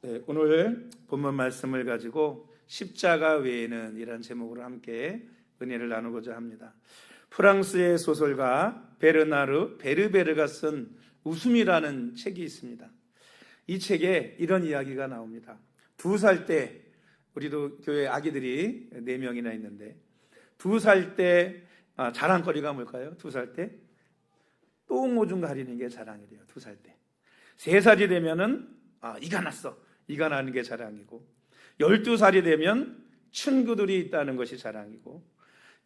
네, 오늘 본문 말씀을 가지고 십자가 외에는 이란 제목으로 함께 은혜를 나누고자 합니다. 프랑스의 소설가 베르나르 베르베르가 쓴 웃음이라는 책이 있습니다. 이 책에 이런 이야기가 나옵니다. 2살 때, 우리도 교회 아기들이 4명이나 있는데 2살 때 자랑거리가 뭘까요? 2살 때 똥 오줌 가리는 게 자랑이래요. 2살 때. 3살이 되면은 이가 났어. 이가 나는 게 자랑이고, 12살이 되면 친구들이 있다는 것이 자랑이고,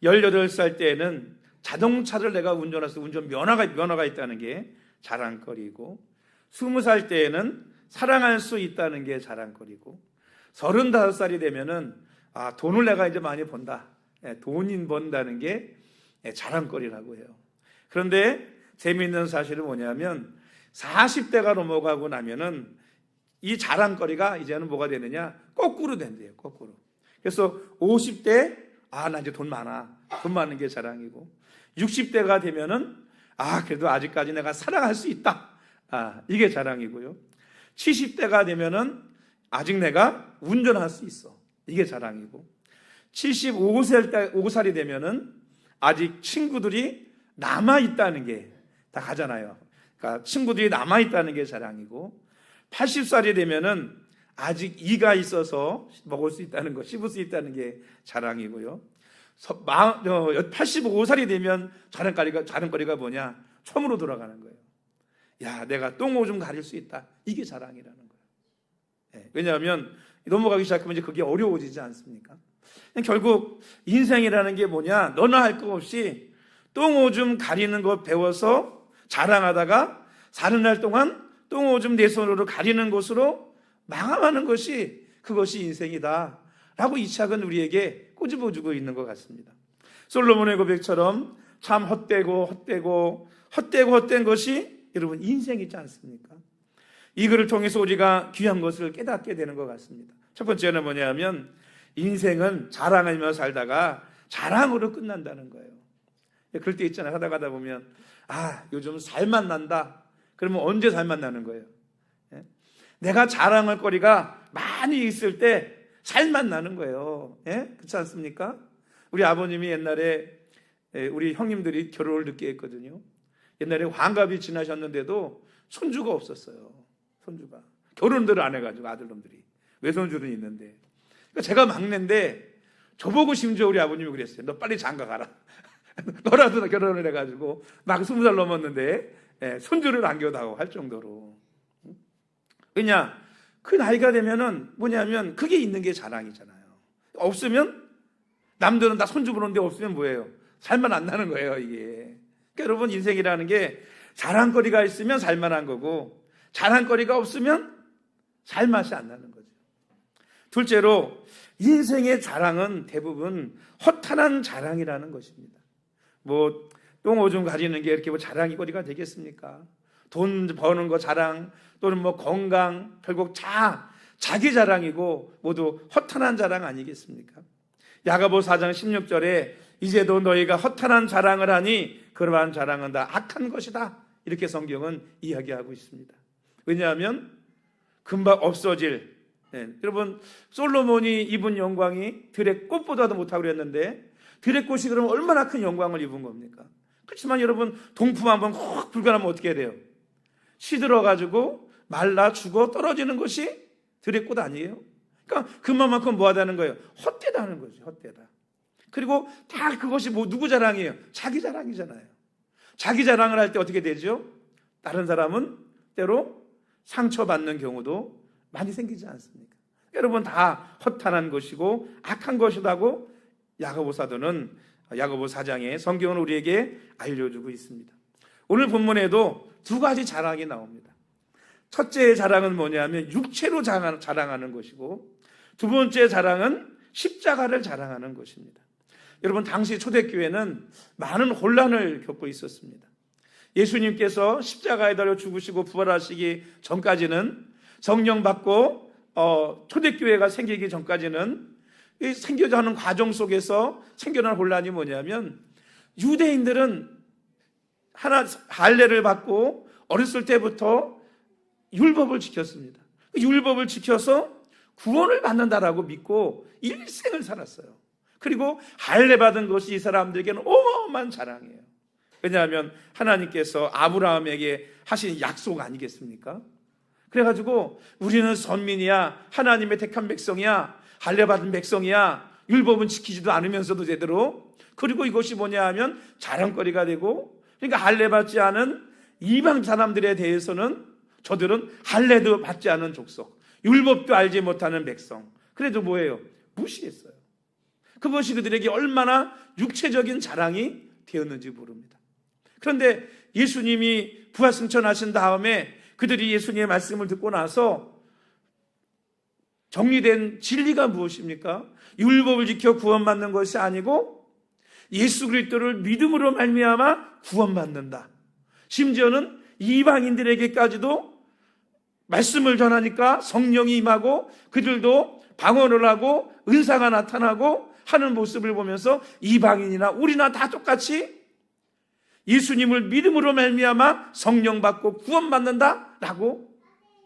18살 때에는 자동차를 내가 운전해서 운전 면허가 있다는 게 자랑거리고, 20살 때에는 사랑할 수 있다는 게 자랑거리고, 35살이 되면은 돈을 내가 이제 많이 번다. 돈인 번다는 게 자랑거리라고 해요. 그런데 재미있는 사실은 뭐냐면 40대가 넘어가고 나면은 이 자랑거리가 이제는 뭐가 되느냐? 거꾸로 된대요. 거꾸로. 그래서 50대 나 이제 돈 많아. 돈 많은 게 자랑이고, 60대가 되면은 그래도 아직까지 내가 사랑할 수 있다. 이게 자랑이고요. 70대가 되면은 아직 내가 운전할 수 있어. 이게 자랑이고, 75살이 되면은 아직 친구들이 남아 있다는 게 다 가잖아요. 그러니까 친구들이 남아 있다는 게 자랑이고, 80살이 되면은 아직 이가 있어서 먹을 수 있다는 거, 씹을 수 있다는 게 자랑이고요. 85살이 되면 자랑거리가 뭐냐? 처음으로 돌아가는 거예요. 내가 똥 오줌 가릴 수 있다. 이게 자랑이라는 거예요. 왜냐하면 넘어가기 시작하면 이제 그게 어려워지지 않습니까? 결국 인생이라는 게 뭐냐? 너나 할 거 없이 똥 오줌 가리는 거 배워서 자랑하다가 사는 날 동안 똥 오줌 내 손으로 가리는 것으로 망함하는 것이, 그것이 인생이다 라고 이 책은 우리에게 꼬집어주고 있는 것 같습니다. 솔로몬의 고백처럼 참 헛된 것이 여러분 인생이지 않습니까? 이 글을 통해서 우리가 귀한 것을 깨닫게 되는 것 같습니다. 첫 번째는 뭐냐면 인생은 자랑하며 살다가 자랑으로 끝난다는 거예요. 그럴 때 있잖아요. 하다 보면 요즘 살만 난다. 그러면 언제 살만 나는 거예요? 내가 자랑할 거리가 많이 있을 때 살만 나는 거예요. 그렇지 않습니까? 우리 아버님이 옛날에 우리 형님들이 결혼을 늦게 했거든요. 옛날에 환갑이 지나셨는데도 손주가 없었어요. 손주가 결혼들을 안 해가지고, 아들놈들이 외손주는 있는데, 그러니까 제가 막내인데 저보고 심지어 우리 아버님이 그랬어요. 너 빨리 장가 가라. 너라도 결혼을 해가지고 막 20살 넘었는데 손주를 안겨다오 할 정도로. 왜냐? 그 나이가 되면은 뭐냐면 그게 있는 게 자랑이잖아요. 없으면 남들은 다 손주 보는데 없으면 뭐예요? 살만 안 나는 거예요, 이게. 그러니까 여러분, 인생이라는 게 자랑거리가 있으면 살만한 거고, 자랑거리가 없으면 살맛이 안 나는 거죠. 둘째로 인생의 자랑은 대부분 허탄한 자랑이라는 것입니다. 똥 오줌 가리는 게 이렇게 자랑거리가 되겠습니까? 돈 버는 거 자랑, 또는 건강, 결국 자기 자랑이고 모두 허탄한 자랑 아니겠습니까? 야고보 4장 16절에 이제도 너희가 허탄한 자랑을 하니 그러한 자랑은 다 악한 것이다. 이렇게 성경은 이야기하고 있습니다. 왜냐하면 금방 없어질, 여러분, 솔로몬이 입은 영광이 들의 꽃보다도 못하고 그랬는데 들의 꽃이 그러면 얼마나 큰 영광을 입은 겁니까? 그렇지만 여러분, 동품 한번 확 불가하면 어떻게 해야 돼요? 시들어가지고 말라 죽어 떨어지는 것이 들의 꽃 아니에요? 그러니까 그만큼 뭐하다는 거예요? 헛되다는 거죠. 헛되다. 그리고 다 그것이 누구 자랑이에요? 자기 자랑이잖아요. 자기 자랑을 할 때 어떻게 되죠? 다른 사람은 때로 상처받는 경우도 많이 생기지 않습니까? 여러분, 다 허탄한 것이고 악한 것이라고 야고보 사도는 야고보 4장에 성경은 우리에게 알려주고 있습니다. 오늘 본문에도 2가지 자랑이 나옵니다. 첫째의 자랑은 뭐냐면 육체로 자랑하는 것이고, 두 번째 자랑은 십자가를 자랑하는 것입니다. 여러분, 당시 초대교회는 많은 혼란을 겪고 있었습니다. 예수님께서 십자가에 달려 죽으시고 부활하시기 전까지는, 성령 받고 초대교회가 생기기 전까지는 생겨져 하는 과정 속에서 생겨난 혼란이 뭐냐면, 유대인들은 할례를 받고 어렸을 때부터 율법을 지켰습니다. 율법을 지켜서 구원을 받는다라고 믿고 일생을 살았어요. 그리고 할례 받은 것이 이 사람들에게는 어마어마한 자랑이에요. 왜냐하면 하나님께서 아브라함에게 하신 약속 아니겠습니까? 그래가지고 우리는 선민이야, 하나님의 택한 백성이야, 할례 받은 백성이야, 율법은 지키지도 않으면서도 제대로, 그리고 이것이 뭐냐 하면 자랑거리가 되고, 그러니까 할례 받지 않은 이방 사람들에 대해서는 저들은 할례도 받지 않은 족속, 율법도 알지 못하는 백성, 그래도 뭐예요? 무시했어요. 그것이 그들에게 얼마나 육체적인 자랑이 되었는지 모릅니다. 그런데 예수님이 부활승천하신 다음에 그들이 예수님의 말씀을 듣고 나서 정리된 진리가 무엇입니까? 율법을 지켜 구원받는 것이 아니고 예수 그리스도를 믿음으로 말미암아 구원받는다. 심지어는 이방인들에게까지도 말씀을 전하니까 성령이 임하고 그들도 방언을 하고 은사가 나타나고 하는 모습을 보면서 이방인이나 우리나 다 똑같이 예수님을 믿음으로 말미암아 성령 받고 구원받는다라고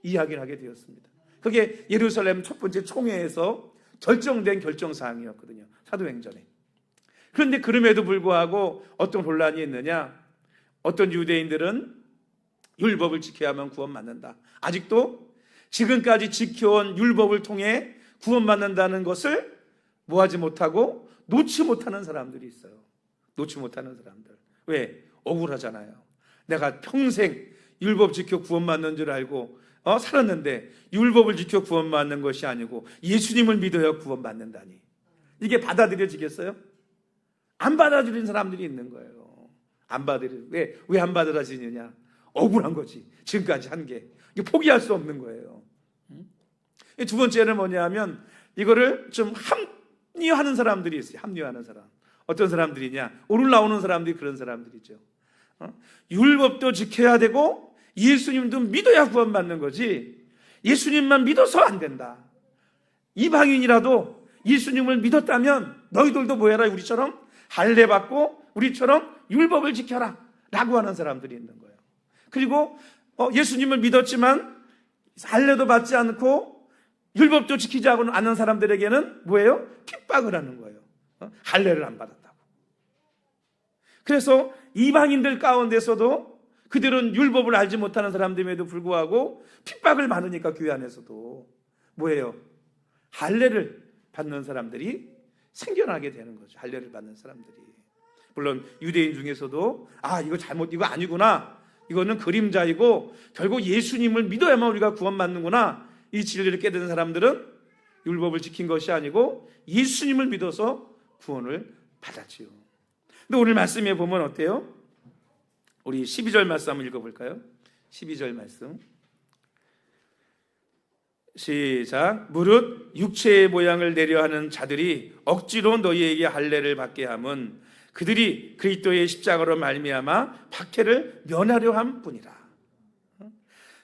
이야기를 하게 되었습니다. 그게 예루살렘 첫 번째 총회에서 결정된 결정사항이었거든요. 사도행전에. 그런데 그럼에도 불구하고 어떤 혼란이 있느냐? 어떤 유대인들은 율법을 지켜야만 구원받는다. 아직도 지금까지 지켜온 율법을 통해 구원받는다는 것을 뭐하지 못하고 놓지 못하는 사람들이 있어요. 놓지 못하는 사람들. 왜? 억울하잖아요. 내가 평생 율법 지켜 구원받는 줄 알고 살았는데 율법을 지켜 구원받는 것이 아니고 예수님을 믿어야 구원받는다니. 이게 받아들여지겠어요? 안 받아들이는 사람들이 있는 거예요. 안 받아들여. 왜 안 받아들여지느냐? 억울한 거지. 지금까지 한 게. 이게 포기할 수 없는 거예요. 두 번째는 뭐냐면 이거를 좀 합리화하는 사람들이 있어요. 합리화하는 사람. 어떤 사람들이냐? 오늘 나오는 사람들이 그런 사람들이죠. 율법도 지켜야 되고 예수님도 믿어야 구원받는 거지 예수님만 믿어서 안 된다. 이방인이라도 예수님을 믿었다면 너희들도 뭐해라? 우리처럼 할례 받고 우리처럼 율법을 지켜라 라고 하는 사람들이 있는 거예요. 그리고 예수님을 믿었지만 할례도 받지 않고 율법도 지키지 않는 사람들에게는 뭐예요? 핍박을 하는 거예요. 할례를 안 받았다고. 그래서 이방인들 가운데서도 그들은 율법을 알지 못하는 사람들임에도 불구하고 핍박을 받으니까 교회 안에서도 뭐예요? 할례를 받는 사람들이 생겨나게 되는 거죠. 할례를 받는 사람들이. 물론 유대인 중에서도 이거 아니구나. 이거는 그림자이고 결국 예수님을 믿어야만 우리가 구원받는구나. 이 진리를 깨닫는 사람들은 율법을 지킨 것이 아니고 예수님을 믿어서 구원을 받았지요. 근데 오늘 말씀에 보면 어때요? 우리 12절 말씀 한번 읽어볼까요? 12절 말씀 시작. 무릇 육체의 모양을 내려하는 자들이 억지로 너희에게 할례를 받게 함은 그들이 그리스도의 십자가로 말미암아 박해를 면하려 함뿐이라.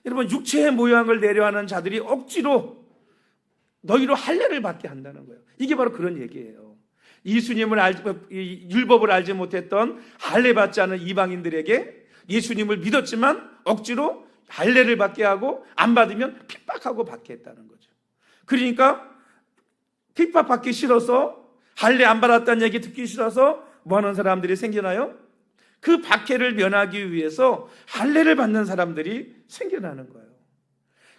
여러분, 육체의 모양을 내려하는 자들이 억지로 너희로 할례를 받게 한다는 거예요. 이게 바로 그런 얘기예요. 율법을 알지 못했던 할례 받지 않은 이방인들에게 예수님을 믿었지만 억지로 할례를 받게 하고 안 받으면 핍박하고 받게 했다는 거죠. 그러니까 핍박받기 싫어서 할례 안 받았다는 얘기 듣기 싫어서 뭐 하는 사람들이 생겨나요? 그 박해를 면하기 위해서 할례를 받는 사람들이 생겨나는 거예요.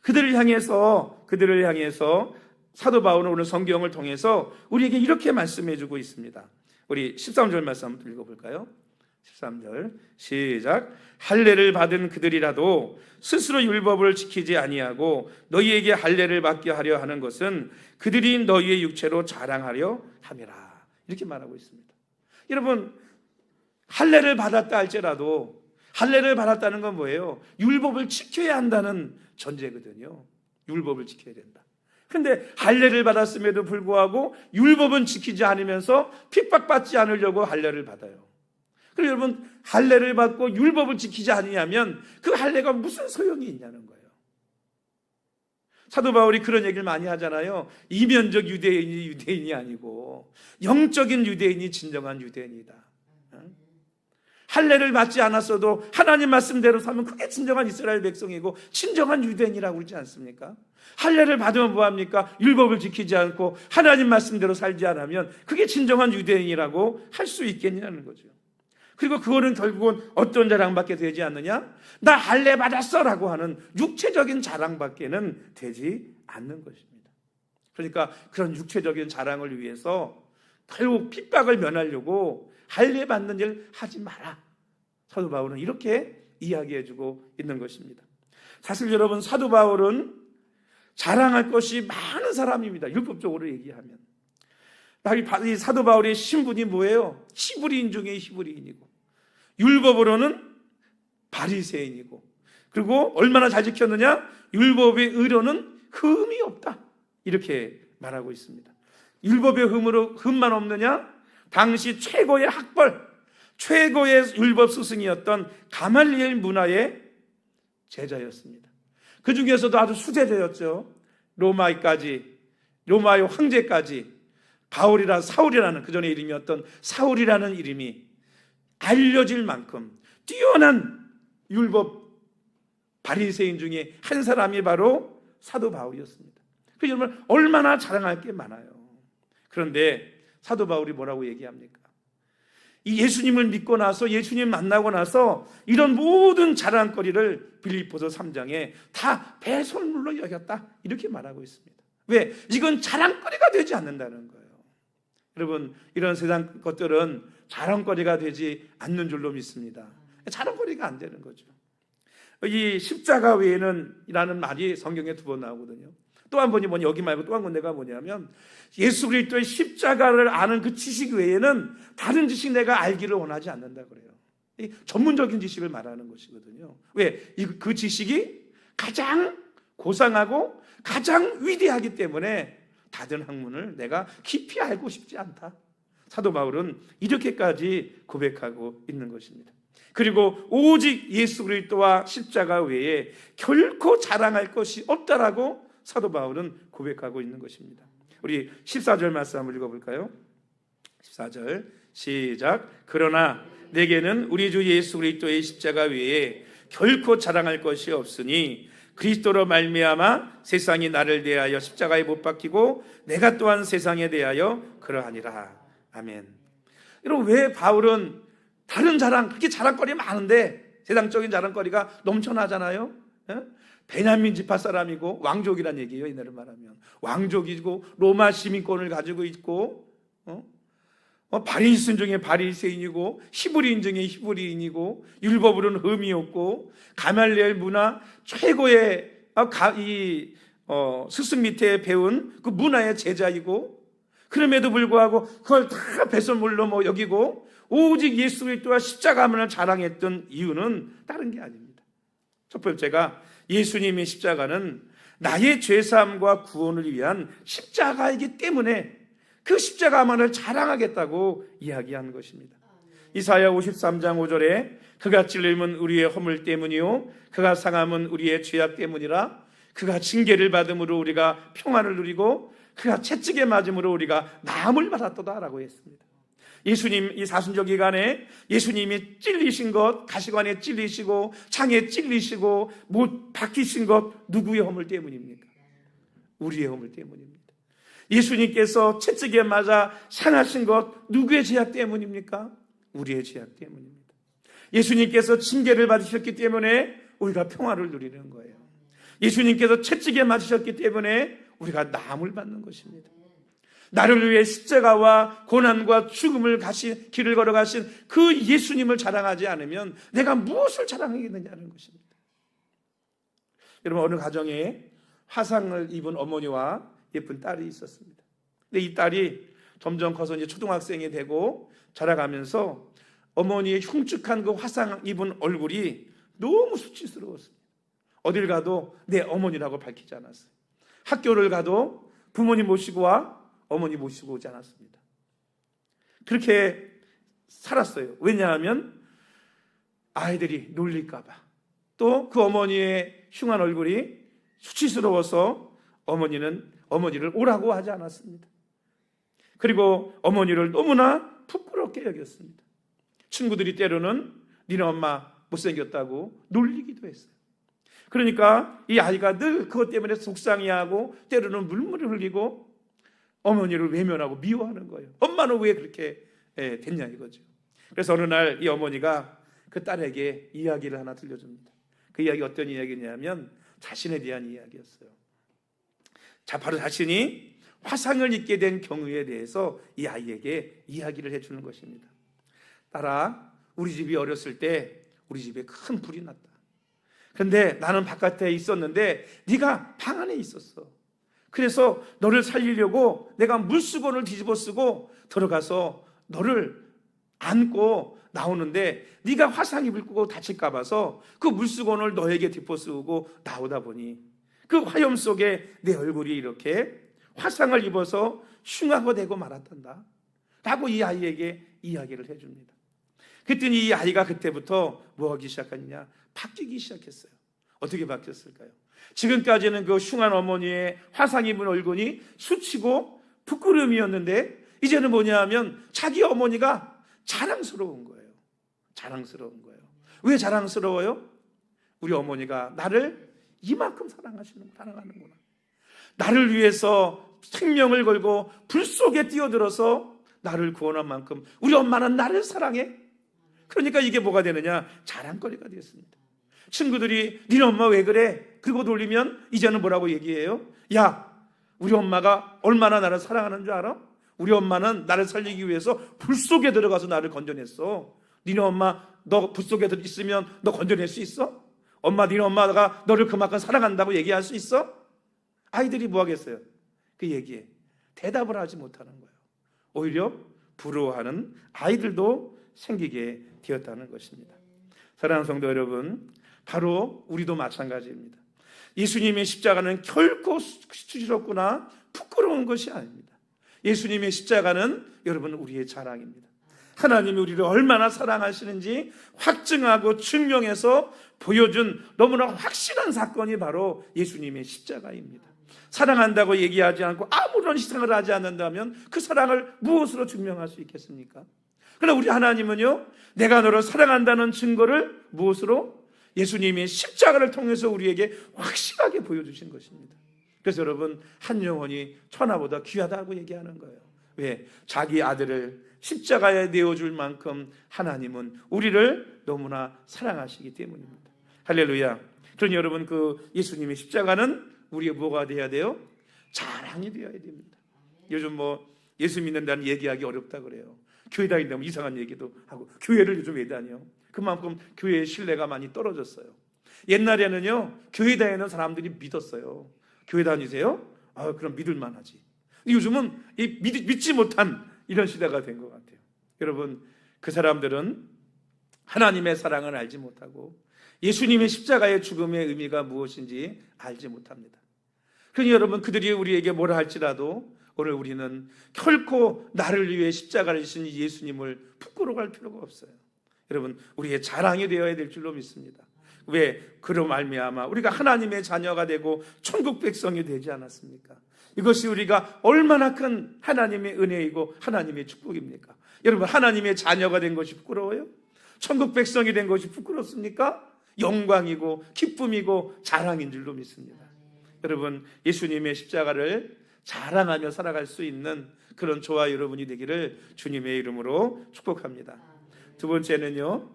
그들을 향해서 사도 바울은 오늘 성경을 통해서 우리에게 이렇게 말씀해 주고 있습니다. 우리 13절 말씀 한번 읽어볼까요? 13절 시작. 할례를 받은 그들이라도 스스로 율법을 지키지 아니하고 너희에게 할례를 받게 하려 하는 것은 그들이 너희의 육체로 자랑하려 함이라. 이렇게 말하고 있습니다. 여러분, 할례를 받았다 할지라도 할례를 받았다는 건 뭐예요? 율법을 지켜야 한다는 전제거든요. 율법을 지켜야 된다. 그런데 할례를 받았음에도 불구하고 율법은 지키지 않으면서 핍박받지 않으려고 할례를 받아요. 그리고 여러분, 할례를 받고 율법을 지키지 않으면 그 할례가 무슨 소용이 있냐는 거예요. 사도 바울이 그런 얘기를 많이 하잖아요. 이면적 유대인이 아니고 영적인 유대인이 진정한 유대인이다. 할례를 받지 않았어도 하나님 말씀대로 살면 그게 진정한 이스라엘 백성이고 진정한 유대인이라고 그러지 않습니까? 할례를 받으면 뭐합니까? 율법을 지키지 않고 하나님 말씀대로 살지 않으면 그게 진정한 유대인이라고 할 수 있겠냐는 거죠. 그리고 그거는 결국은 어떤 자랑밖에 되지 않느냐? 나 할례 받았어 라고 하는 육체적인 자랑밖에는 되지 않는 것입니다. 그러니까 그런 육체적인 자랑을 위해서 결국 핍박을 면하려고 할례 받는 일 하지 마라. 사도 바울은 이렇게 이야기해주고 있는 것입니다. 사실 여러분, 사도 바울은 자랑할 것이 많은 사람입니다. 율법적으로 얘기하면. 이 사도 바울의 신분이 뭐예요? 히브리인 중에 히브리인이고, 율법으로는 바리새인이고, 그리고 얼마나 잘 지켰느냐? 율법의 의로는 흠이 없다. 이렇게 말하고 있습니다. 율법의 흠만 없느냐? 당시 최고의 학벌, 최고의 율법 스승이었던 가말리엘 문화의 제자였습니다. 그 중에서도 아주 수제자였죠. 로마의 황제까지 사울이라는 그 전에 이름이었던 사울이라는 이름이 알려질 만큼 뛰어난 율법 바리새인 중에 한 사람이 바로 사도 바울이었습니다. 그 여러분, 얼마나 자랑할 게 많아요. 그런데 사도 바울이 뭐라고 얘기합니까? 이 예수님을 믿고 나서, 예수님 만나고 나서 이런 모든 자랑거리를 빌립보서 3장에 다 배설물로 여겼다, 이렇게 말하고 있습니다. 왜? 이건 자랑거리가 되지 않는다는 거예요. 여러분, 이런 세상 것들은 자랑거리가 되지 않는 줄로 믿습니다. 자랑거리가 안 되는 거죠. 이 십자가 외에는 이라는 말이 성경에 2번 나오거든요. 또 한 번이 여기 말고 또 한 군데가 뭐냐면, 예수 그리스도의 십자가를 아는 그 지식 외에는 다른 지식 내가 알기를 원하지 않는다 그래요. 이 전문적인 지식을 말하는 것이거든요. 왜? 그 지식이 가장 고상하고 가장 위대하기 때문에 다른 학문을 내가 깊이 알고 싶지 않다. 사도 바울은 이렇게까지 고백하고 있는 것입니다. 그리고 오직 예수 그리스도와 십자가 외에 결코 자랑할 것이 없다라고 사도 바울은 고백하고 있는 것입니다. 우리 14절 말씀 한번 읽어볼까요? 14절 시작. 그러나 내게는 우리 주 예수 그리스도의 십자가 외에 결코 자랑할 것이 없으니 그리스도로 말미암아 세상이 나를 대하여 십자가에 못 박히고 내가 또한 세상에 대하여 그러하니라. 아멘. 여러분, 왜 바울은 다른 자랑, 그렇게 자랑거리 많은데 세상적인 자랑거리가 넘쳐나잖아요. 베냐민 지파 사람이고 왕족이란 얘기예요. 이날을 말하면 왕족이고 로마 시민권을 가지고 있고, 바리새인 중에 바리새인이고 히브리인 중에 히브리인이고 율법으로는 흠이 없고 가말리엘 문화 최고의 스승 밑에 배운 그 문화의 제자이고, 그럼에도 불구하고 그걸 다 배설물로 여기고 오직 예수 그리스도와 십자가만을 자랑했던 이유는 다른 게 아닙니다. 첫 번째가 예수님의 십자가는 나의 죄사함과 구원을 위한 십자가이기 때문에 그 십자가만을 자랑하겠다고 이야기한 것입니다. 이사야 53장 5절에 그가 찔림은 우리의 허물 때문이요 그가 상함은 우리의 죄악 때문이라. 그가 징계를 받음으로 우리가 평안을 누리고 그가 채찍에 맞음으로 우리가 나음을 받았도다 라고 했습니다. 예수님 이 사순절 기간에 예수님이 찔리신 것, 가시관에 찔리시고 창에 찔리시고 못 박히신 것 누구의 허물 때문입니까? 우리의 허물 때문입니다. 예수님께서 채찍에 맞아 상하신 것 누구의 죄악 때문입니까? 우리의 죄악 때문입니다. 예수님께서 징계를 받으셨기 때문에 우리가 평화를 누리는 거예요. 예수님께서 채찍에 맞으셨기 때문에 우리가 나음을 받는 것입니다. 나를 위해 십자가와 고난과 죽음을 길을 걸어가신 그 예수님을 자랑하지 않으면 내가 무엇을 자랑하겠느냐는 것입니다. 여러분, 어느 가정에 화상을 입은 어머니와 예쁜 딸이 있었습니다. 근데 이 딸이 점점 커서 이제 초등학생이 되고 자라가면서 어머니의 흉측한 그 화상 입은 얼굴이 너무 수치스러웠습니다. 어딜 가도 내 어머니라고 밝히지 않았어요. 학교를 가도 부모님 모시고 와, 어머니 모시고 오지 않았습니다. 그렇게 살았어요. 왜냐하면 아이들이 놀릴까 봐. 또 그 어머니의 흉한 얼굴이 수치스러워서 어머니를 오라고 하지 않았습니다. 그리고 어머니를 너무나 부끄럽게 여겼습니다. 친구들이 때로는 니네 엄마 못생겼다고 놀리기도 했어요. 그러니까 이 아이가 늘 그것 때문에 속상해하고 때로는 눈물을 흘리고 어머니를 외면하고 미워하는 거예요. 엄마는 왜 그렇게 됐냐 이거죠. 그래서 어느 날 이 어머니가 그 딸에게 이야기를 하나 들려줍니다. 그 이야기 어떤 이야기냐면 자신에 대한 이야기였어요. 자, 바로 자신이 화상을 입게 된 경우에 대해서 이 아이에게 이야기를 해주는 것입니다. 딸아, 우리 집이 어렸을 때 우리 집에 큰 불이 났다. 그런데 나는 바깥에 있었는데 네가 방 안에 있었어. 그래서 너를 살리려고 내가 물수건을 뒤집어 쓰고 들어가서 너를 안고 나오는데 네가 화상 입을 거고 다칠까 봐서 그 물수건을 너에게 덮어 쓰고 나오다 보니 그 화염 속에 내 얼굴이 이렇게 화상을 입어서 흉하고 되고 말았단다 라고 이 아이에게 이야기를 해줍니다. 그랬더니 이 아이가 그때부터 뭐 하기 시작하느냐, 바뀌기 시작했어요. 어떻게 바뀌었을까요? 지금까지는 그 흉한 어머니의 화상 입은 얼굴이 수치고 부끄러움이었는데 이제는 뭐냐 하면 자기 어머니가 자랑스러운 거예요. 자랑스러운 거예요. 왜 자랑스러워요? 우리 어머니가 나를 이만큼 사랑하는구나. 나를 위해서 생명을 걸고 불 속에 뛰어들어서 나를 구원한 만큼 우리 엄마는 나를 사랑해. 그러니까 이게 뭐가 되느냐, 자랑거리가 되었습니다. 친구들이 니네 엄마 왜 그래? 그러고 돌리면 이제는 뭐라고 얘기해요? 야, 우리 엄마가 얼마나 나를 사랑하는 줄 알아? 우리 엄마는 나를 살리기 위해서 불 속에 들어가서 나를 건져냈어. 니네 엄마 너 불 속에 있으면 너 건져낼 수 있어? 니네 엄마가 너를 그만큼 사랑한다고 얘기할 수 있어? 아이들이 뭐 하겠어요? 그 얘기에 대답을 하지 못하는 거예요. 오히려 부러워하는 아이들도 생기게 되었다는 것입니다. 사랑하는 성도 여러분, 바로 우리도 마찬가지입니다. 예수님의 십자가는 결코 수치스럽거나 부끄러운 것이 아닙니다. 예수님의 십자가는 여러분 우리의 자랑입니다. 하나님이 우리를 얼마나 사랑하시는지 확증하고 증명해서 보여준 너무나 확실한 사건이 바로 예수님의 십자가입니다. 사랑한다고 얘기하지 않고 아무런 희생을 하지 않는다면 그 사랑을 무엇으로 증명할 수 있겠습니까? 그러나 우리 하나님은요, 내가 너를 사랑한다는 증거를 무엇으로? 예수님의 십자가를 통해서 우리에게 확실하게 보여주신 것입니다. 그래서 여러분, 한 영혼이 천하보다 귀하다고 얘기하는 거예요. 왜? 자기 아들을 십자가에 내어줄 만큼 하나님은 우리를 너무나 사랑하시기 때문입니다. 할렐루야. 그러니 여러분, 그 예수님의 십자가는 우리의 뭐가 되어야 돼요? 자랑이 되어야 됩니다. 요즘 뭐 예수 믿는다는 얘기하기 어렵다 그래요. 교회 다닌다면 이상한 얘기도 하고, 교회를 요즘 왜 다녀? 그만큼 교회의 신뢰가 많이 떨어졌어요. 옛날에는요, 교회 다니는 사람들이 믿었어요. 교회 다니세요? 그럼 믿을만 하지. 요즘은 믿지 못한 이런 시대가 된 것 같아요. 여러분, 그 사람들은 하나님의 사랑을 알지 못하고 예수님의 십자가의 죽음의 의미가 무엇인지 알지 못합니다. 그러니 여러분, 그들이 우리에게 뭐라 할지라도 오늘 우리는 결코 나를 위해 십자가를 지신 예수님을 부끄러워할 필요가 없어요. 여러분, 우리의 자랑이 되어야 될 줄로 믿습니다. 왜? 그로 말미암아 우리가 하나님의 자녀가 되고 천국 백성이 되지 않았습니까? 이것이 우리가 얼마나 큰 하나님의 은혜이고 하나님의 축복입니까? 여러분, 하나님의 자녀가 된 것이 부끄러워요? 천국 백성이 된 것이 부끄럽습니까? 영광이고 기쁨이고 자랑인 줄로 믿습니다. 여러분, 예수님의 십자가를 자랑하며 살아갈 수 있는 그런 저와 여러분이 되기를 주님의 이름으로 축복합니다. 두 번째는요,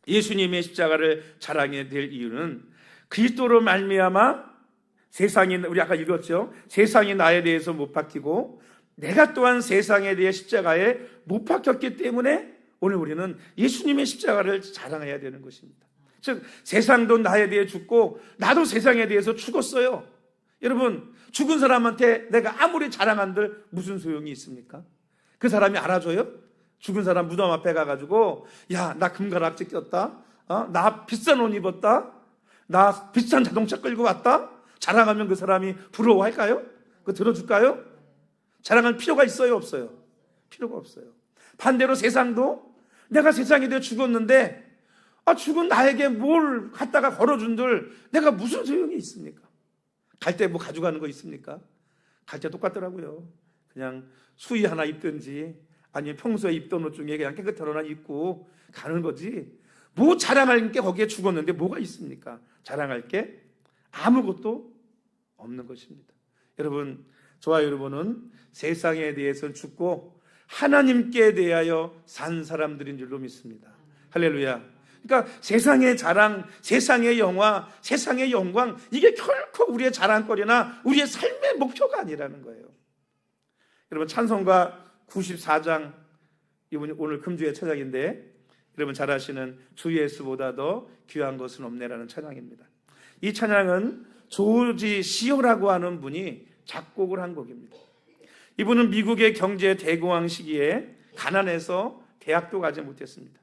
예수님의 십자가를 자랑해야 될 이유는 그리스도로 말미암아 세상이, 우리 아까 읽었죠? 세상이 나에 대해서 못 박히고 내가 또한 세상에 대해 십자가에 못 박혔기 때문에 오늘 우리는 예수님의 십자가를 자랑해야 되는 것입니다. 즉, 세상도 나에 대해 죽고 나도 세상에 대해서 죽었어요. 여러분, 죽은 사람한테 내가 아무리 자랑한들 무슨 소용이 있습니까? 그 사람이 알아줘요? 죽은 사람 무덤 앞에 가가지고, 야, 나 금가락지 꼈다, 나 비싼 옷 입었다, 나 비싼 자동차 끌고 왔다, 자랑하면 그 사람이 부러워할까요? 그거 들어줄까요? 자랑할 필요가 있어요, 없어요? 필요가 없어요. 반대로 세상도 내가 세상에 대해 죽었는데 죽은 나에게 뭘 갖다가 걸어준들 내가 무슨 소용이 있습니까? 갈 때 뭐 가져가는 거 있습니까? 갈 때 똑같더라고요. 그냥 수의 하나 입든지 아니면 평소에 입던 옷 중에 그냥 깨끗한 옷 하나 입고 가는 거지, 뭐 자랑할 게 거기에 죽었는데 뭐가 있습니까? 자랑할 게 아무것도 없는 것입니다. 여러분, 저와 여러분은 세상에 대해서는 죽고 하나님께 대하여 산 사람들인 줄로 믿습니다. 할렐루야. 그러니까 세상의 자랑, 세상의 영화, 세상의 영광, 이게 결코 우리의 자랑거리나 우리의 삶의 목표가 아니라는 거예요. 여러분, 찬송가 94장, 이분이 오늘 금주의 찬양인데 여러분 잘 아시는 주 예수보다 더 귀한 것은 없네라는 찬양입니다. 이 찬양은 조지 시어라고 하는 분이 작곡을 한 곡입니다. 이분은 미국의 경제 대공황 시기에 가난해서 대학도 가지 못했습니다.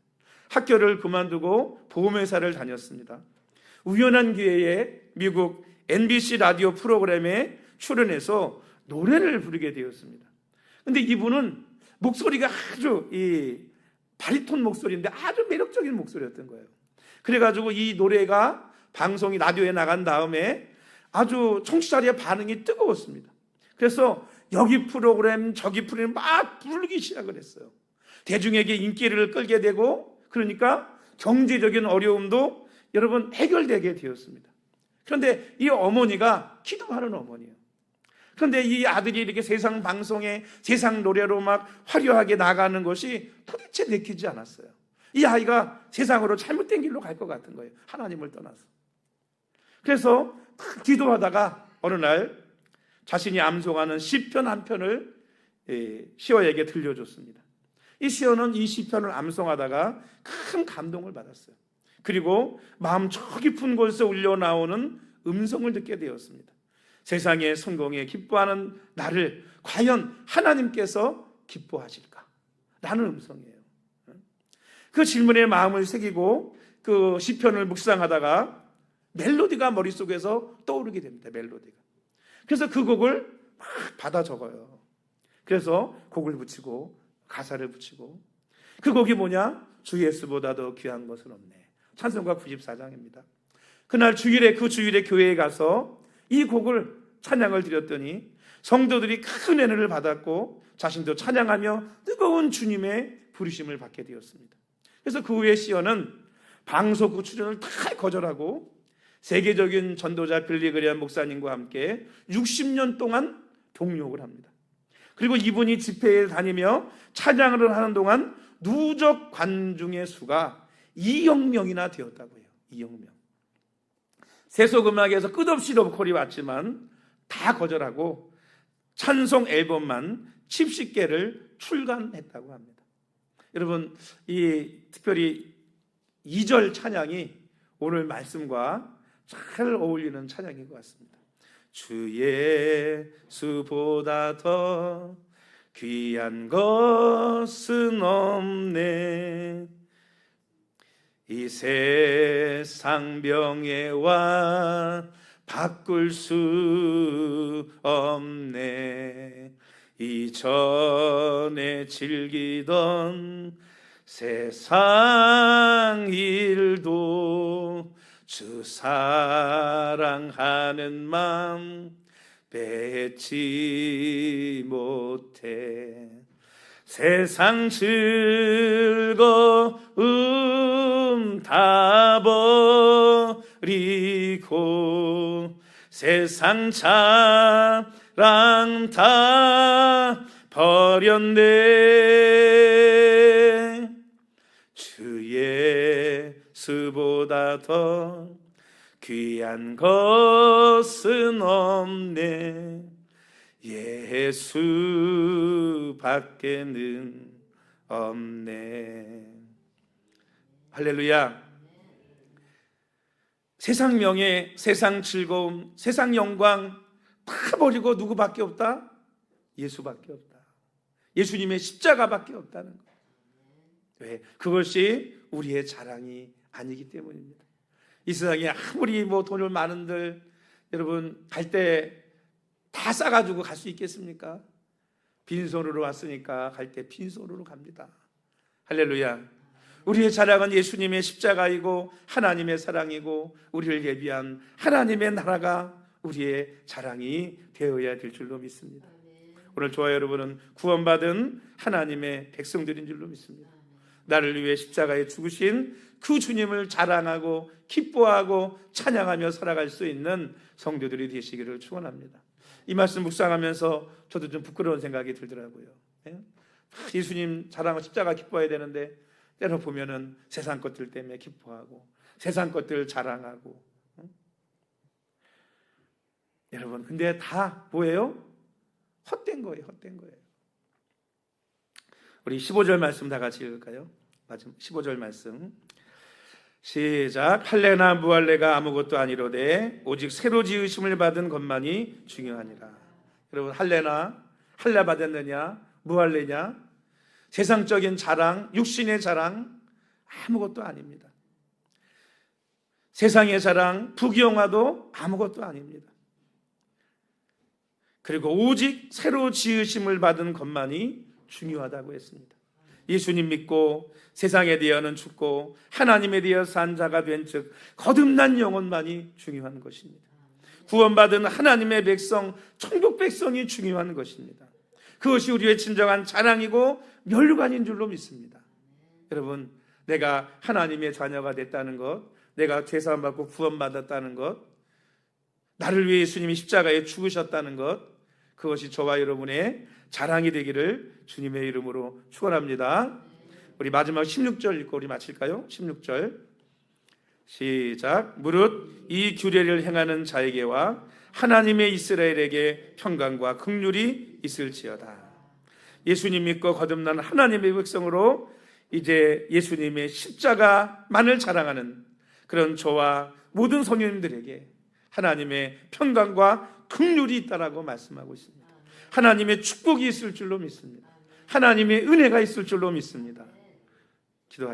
학교를 그만두고 보험회사를 다녔습니다. 우연한 기회에 미국 NBC 라디오 프로그램에 출연해서 노래를 부르게 되었습니다. 근데 이분은 목소리가 아주 바리톤 목소리인데 아주 매력적인 목소리였던 거예요. 그래가지고 이 노래가 방송이 라디오에 나간 다음에 아주 청취자들의 반응이 뜨거웠습니다. 그래서 여기 프로그램 저기 프로그램 막 부르기 시작을 했어요. 대중에게 인기를 끌게 되고, 그러니까 경제적인 어려움도 여러분 해결되게 되었습니다. 그런데 이 어머니가 기도하는 어머니예요. 그런데 이 아들이 이렇게 세상 방송에 세상 노래로 막 화려하게 나가는 것이 도대체 내키지 않았어요. 이 아이가 세상으로 잘못된 길로 갈 것 같은 거예요. 하나님을 떠나서. 그래서 기도하다가 어느 날 자신이 암송하는 시편 한 편을 시어에게 들려줬습니다. 이 시어는 이 시편을 암송하다가 큰 감동을 받았어요. 그리고 마음 저 깊은 곳에서 울려나오는 음성을 듣게 되었습니다. 세상의 성공에 기뻐하는 나를 과연 하나님께서 기뻐하실까? 라는 음성이에요. 그 질문에 마음을 새기고 그 시편을 묵상하다가 멜로디가 머릿속에서 떠오르게 됩니다. 멜로디가. 그래서 그 곡을 막 받아 적어요. 그래서 곡을 붙이고 가사를 붙이고, 그 곡이 뭐냐? 주 예수보다 더 귀한 것은 없네. 찬송가 94장입니다. 그날 그 주일에 교회에 가서 이 곡을 찬양을 드렸더니 성도들이 큰 은혜를 받았고 자신도 찬양하며 뜨거운 주님의 부르심을 받게 되었습니다. 그래서 그 후에 시어는 방송국 출연을 다 거절하고 세계적인 전도자 빌리 그레엄 목사님과 함께 60년 동안 동역을 합니다. 그리고 이분이 집회에 다니며 찬양을 하는 동안 누적 관중의 수가 2억 명이나 되었다고 해요. 2억 명. 세속음악에서 끝없이 러브콜이 왔지만 다 거절하고 찬송 앨범만 70개를 출간했다고 합니다. 여러분, 특별히 2절 찬양이 오늘 말씀과 잘 어울리는 찬양인 것 같습니다. 주 예수보다 더 귀한 것은 없네. 이 세상 명예와 바꿀 수 없네. 이전에 즐기던 세상 일도 주 사랑하는 마음 뺏지 못해. 세상 즐거움 다 버리고 세상 자랑 다 버렸네. 주 예수보다 더 귀한 것은 없네. 예수밖에는 없네. 할렐루야. 세상 명예, 세상 즐거움, 세상 영광 다 버리고 누구밖에 없다? 예수밖에 없다. 예수님의 십자가밖에 없다는 것. 왜? 그것이 우리의 자랑이 아니기 때문입니다. 이 세상에 아무리 돈을 많은들 여러분 갈 때 다 싸가지고 갈 수 있겠습니까? 빈손으로 왔으니까 갈 때 빈손으로 갑니다. 할렐루야. 우리의 자랑은 예수님의 십자가이고 하나님의 사랑이고 우리를 예비한 하나님의 나라가 우리의 자랑이 되어야 될 줄로 믿습니다. 오늘 저와 여러분은 구원받은 하나님의 백성들인 줄로 믿습니다. 나를 위해 십자가에 죽으신 그 주님을 자랑하고 기뻐하고 찬양하며 살아갈 수 있는 성도들이 되시기를 축원합니다. 이 말씀 묵상하면서 저도 좀 부끄러운 생각이 들더라고요. 예수님 자랑하고 십자가 기뻐해야 되는데 때로 보면은 세상 것들 때문에 기뻐하고 세상 것들 자랑하고. 여러분, 근데 다 뭐예요? 헛된 거예요. 헛된 거예요. 우리 15절 말씀 다 같이 읽을까요? 마지막 15절 말씀 시작. 할례나 무할례가 아무것도 아니로되 오직 새로 지으심을 받은 것만이 중요하니라. 여러분, 할례 받았느냐 무할례냐, 세상적인 자랑, 육신의 자랑 아무것도 아닙니다. 세상의 자랑, 부귀영화도 아무것도 아닙니다. 그리고 오직 새로 지으심을 받은 것만이 중요하다고 했습니다. 예수님 믿고 세상에 대하여는 죽고 하나님에 대하여 산 자가 된 즉 거듭난 영혼만이 중요한 것입니다. 구원받은 하나님의 백성, 천국 백성이 중요한 것입니다. 그것이 우리의 진정한 자랑이고 멸관인 줄로 믿습니다. 여러분, 내가 하나님의 자녀가 됐다는 것, 내가 죄사함 받고 구원받았다는 것, 나를 위해 예수님이 십자가에 죽으셨다는 것, 그것이 저와 여러분의 자랑이 되기를 주님의 이름으로 축원합니다. 우리 마지막 16절 읽고 우리 마칠까요? 16절 시작. 무릇 이 규례를 행하는 자에게와 하나님의 이스라엘에게 평강과 긍휼이 있을지어다. 예수님 믿고 거듭난 하나님의 백성으로 이제 예수님의 십자가만을 자랑하는 그런 저와 모든 성도님들에게 하나님의 평강과 긍휼이 있다라고 말씀하고 있습니다. 하나님의 축복이 있을 줄로 믿습니다. 하나님의 은혜가 있을 줄로 믿습니다. 기도하십시오.